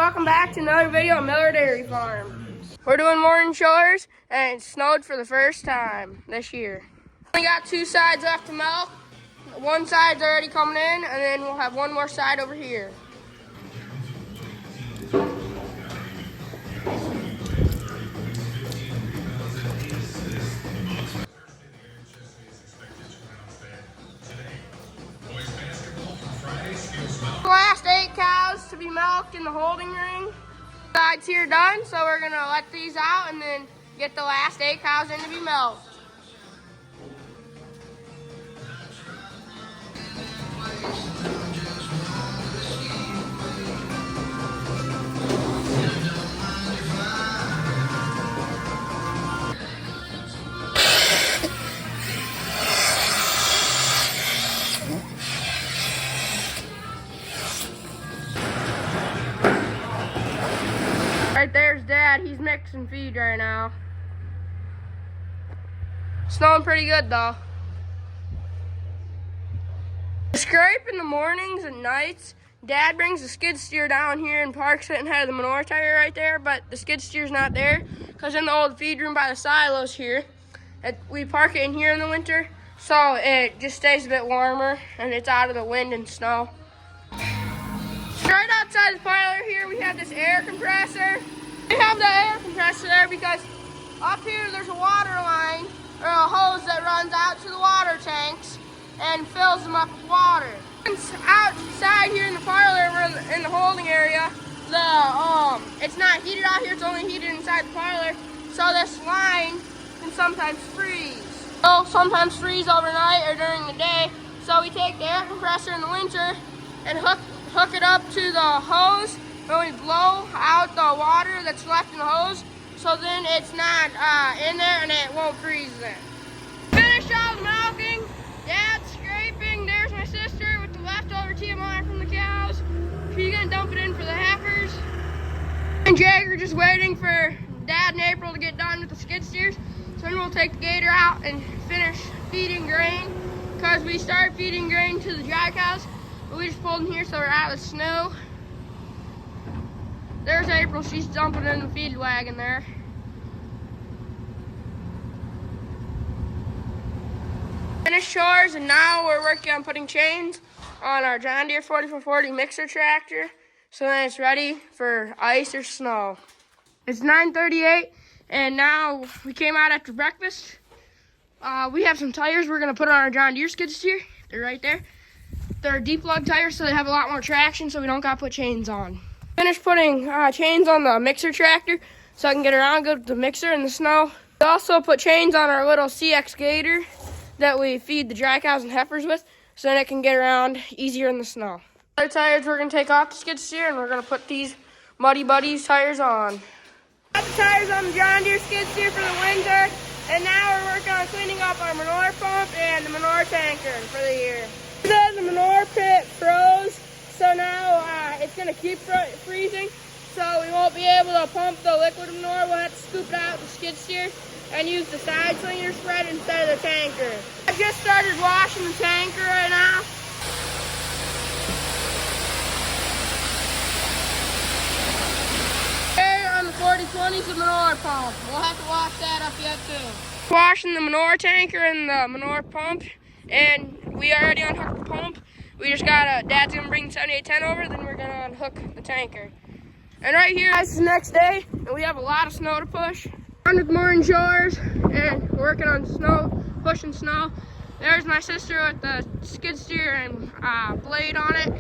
welcome back to another video of Miller Dairy Farm. We're doing morning chores and it snowed for the first time this year. We got two sides left to milk. One side's already coming in and then we'll have one more side over here. The last 8 cows to be milked in the holding ring. Sides here done, so we're gonna let these out and then get the last 8 cows in to be milked. Right there's Dad, he's mixing feed right now. Snowing pretty good though. The scrape in the mornings and nights, Dad brings the skid steer down here and parks it and has the manure tire right there, but the skid steer's not there because in the old feed room by the silos here, we park it in here in the winter, so it just stays a bit warmer and it's out of the wind and snow. Right outside the parlor here, we have this air compressor. We have the air compressor there because up here there's a water line or a hose that runs out to the water tanks and fills them up with water. Outside here in the parlor, we're in the holding area, it's not heated out here, it's only heated inside the parlor, so this line can sometimes freeze. It'll sometimes freeze overnight or during the day, so we take the air compressor in the winter and hook it up to the hose when we blow out the water that's left in the hose, so then it's not in there and it won't freeze then. Finished all the milking, Dad's scraping, there's my sister with the leftover TMI from the cows. She's gonna dump it in for the heifers. And Jagger just waiting for Dad and April to get done with the skid steers, so then we'll take the gator out and finish feeding grain, because we started feeding grain to the dry cows. But we just pulled in here so we're out of the snow. There's April, she's dumping in the feed wagon there. Finished chores and now we're working on putting chains on our John Deere 4440 mixer tractor so then it's ready for ice or snow. It's 9:38 and now we came out after breakfast. We have some tires we're gonna put on our John Deere skid steer. They're right there. They're deep lug tires, so they have a lot more traction, so we don't gotta put chains on. Finished putting chains on the mixer tractor so I can get around good with the mixer in the snow. We also put chains on our little CX Gator that we feed the dry cows and heifers with, so then it can get around easier in the snow. Other tires we're gonna take off the skid steer and we're gonna put these Muddy Buddies tires on. Got the tires on the John Deere skid steer for the winter, and now we're working on cleaning up our manure pump and the manure tanker for the year. The manure pit froze, so now it's going to keep freezing, so we won't be able to pump the liquid manure. We'll have to scoop it out with the skid steer and use the side slinger spread instead of the tanker. I just started washing the tanker right now. Here on the 4020 is the manure pump. We'll have to wash that up yet too. Washing the manure tanker and the manure pump, and we already unhooked the pump. We just got Dad's gonna bring the 7810 over, then we're gonna unhook the tanker. And right here, guys, is the next day, and we have a lot of snow to push. On with morning chores, and we're working on snow, pushing snow. There's my sister with the skid steer and blade on it.